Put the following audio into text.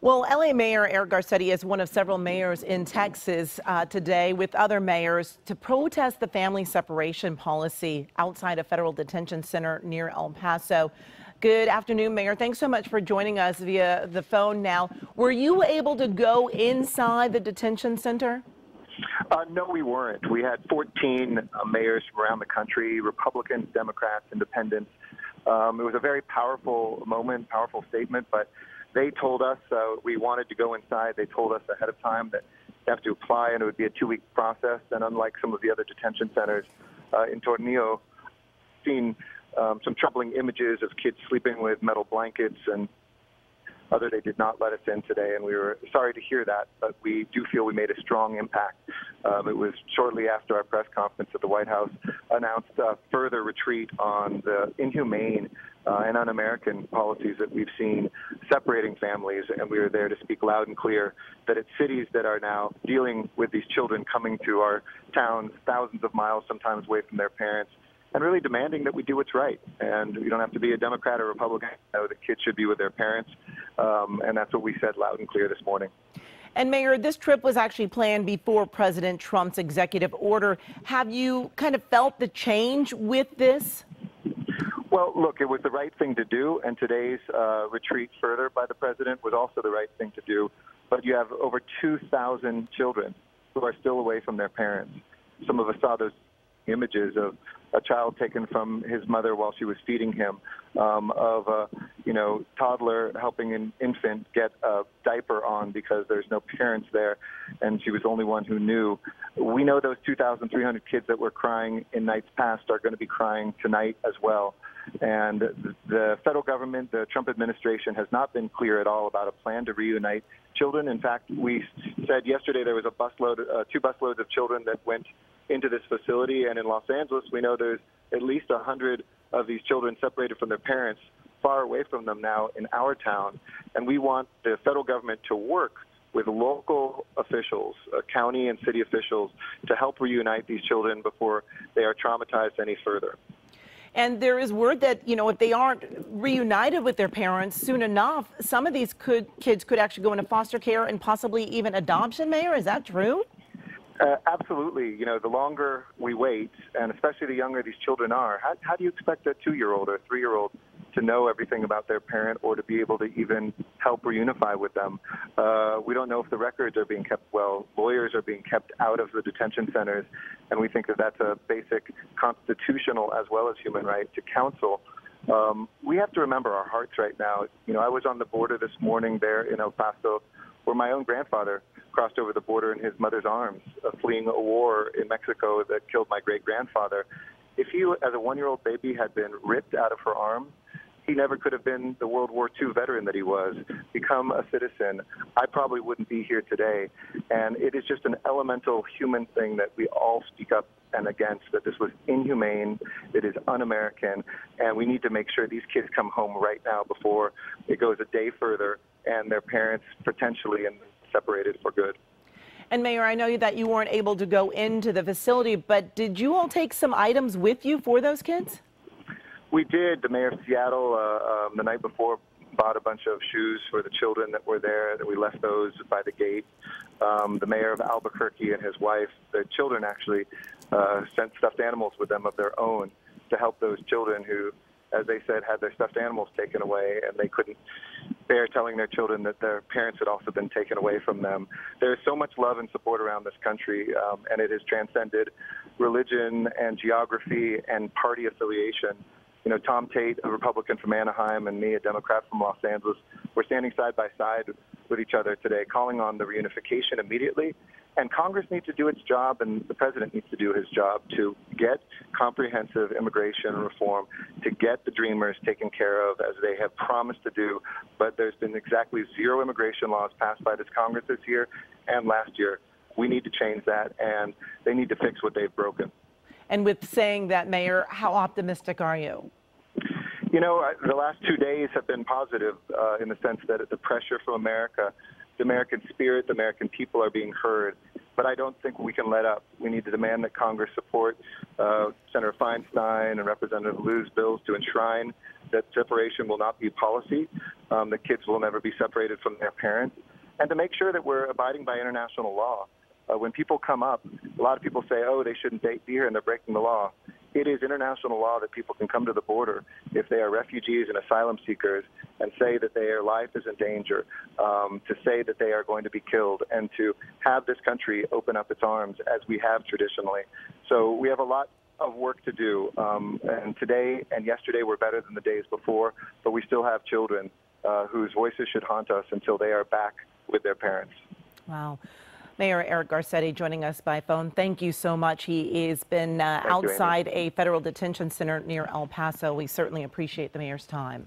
Well, LA Mayor Eric Garcetti is one of several mayors in Texas today with other mayors to protest the family separation policy outside a federal detention center near El Paso. Good afternoon, Mayor. Thanks so much for joining us via the phone now. Were you able to go inside the detention center? No, we weren't. We had 14 mayors from around the country, Republicans, Democrats, Independents. It was a very powerful moment, powerful statement, but they told us we wanted to go inside. They told us ahead of time that they have to apply, and it would be a 2-week process. And unlike some of the other detention centers in Tornillo, seen some troubling images of kids sleeping with metal blankets and other. They did not let us in today, and we were sorry to hear that, but we do feel we made a strong impact. It was shortly after our press conference that the White House announced a further retreat on the inhumane and un-American policies that we've seen separating families, and we were there to speak loud and clear that it's cities that are now dealing with these children coming to our towns thousands of miles, sometimes away from their parents, and really demanding that we do what's right. And you don't have to be a Democrat or Republican to know that kids should be with their parents, and that's what we said loud and clear this morning. And Mayor, this trip was actually planned before President Trump's executive order. Have you kind of felt the change with this? Well, look, it was the right thing to do, and today's retreat further by the president was also the right thing to do. But you have over 2,000 children who are still away from their parents. Some of us saw those images of a child taken from his mother while she was feeding him, of a toddler helping an infant get a diaper on because there's no parents there, and she was the only one who knew. We know those 2,300 kids that were crying in nights past are going to be crying tonight as well. And the federal government, the Trump administration, has not been clear at all about a plan to reunite children. In fact, we said yesterday there was a busload, 2 busloads of children that went into this facility, and in Los Angeles, we know there's at least 100 of these children separated from their parents, far away from them now in our town. And we want the federal government to work with local officials, county and city officials, to help reunite these children before they are traumatized any further. And there is word that, if they aren't reunited with their parents soon enough, some of these kids could actually go into foster care and possibly even adoption, Mayor. Is that true? Absolutely. The longer we wait, and especially the younger these children are, how do you expect a 2-year-old or a 3-year-old to know everything about their parent or to be able to even help reunify with them? We don't know if the records are being kept well. Lawyers are being kept out of the detention centers, and we think that that's a basic constitutional as well as human right to counsel. We have to remember our hearts right now. I was on the border this morning there in El Paso, where my own grandfather crossed over the border in his mother's arms, fleeing a war in Mexico that killed my great-grandfather. If he, as a 1-year-old baby, had been ripped out of her arms, he never could have been the World War II veteran that he was, become a citizen. I probably wouldn't be here today. And it is just an elemental human thing that we all speak up and against, that this was inhumane, it is un-American, and we need to make sure these kids come home right now before it goes a day further and their parents potentially separated for good. And Mayor, I know that you weren't able to go into the facility, but did you all take some items with you for those kids? We did. The mayor of Seattle, the night before, bought a bunch of shoes for the children that were there, that we left those by the gate. The mayor of Albuquerque and his wife, their children actually, sent stuffed animals with them of their own to help those children who, as they said, had their stuffed animals taken away, and they couldn't bear telling their children that their parents had also been taken away from them. There is so much love and support around this country, and it has transcended religion and geography and party affiliation. Tom Tate, a Republican from Anaheim, and me, a Democrat from Los Angeles, we're standing side by side with each other today, calling on the reunification immediately. And Congress needs to do its job, and the president needs to do his job to get comprehensive immigration reform, to get the Dreamers taken care of as they have promised to do. But there's been exactly 0 immigration laws passed by this Congress this year and last year. We need to change that, and they need to fix what they've broken. And with saying that, Mayor, how optimistic are you? The last 2 days have been positive in the sense that the pressure from America, the American spirit, the American people are being heard. But I don't think we can let up. We need to demand that Congress support Senator Feinstein and Representative Liu's bills to enshrine that separation will not be policy. that kids will never be separated from their parents, and to make sure that we're abiding by international law. When people come up, a lot of people say, oh, they shouldn't be here and they're breaking the law. It is international law that people can come to the border if they are refugees and asylum seekers and say that their life is in danger, to say that they are going to be killed, and to have this country open up its arms as we have traditionally. So we have a lot of work to do, and today and yesterday were better than the days before, but we still have children whose voices should haunt us until they are back with their parents. Wow. Mayor Eric Garcetti joining us by phone. Thank you so much. He has been outside a federal detention center near El Paso. We certainly appreciate the mayor's time.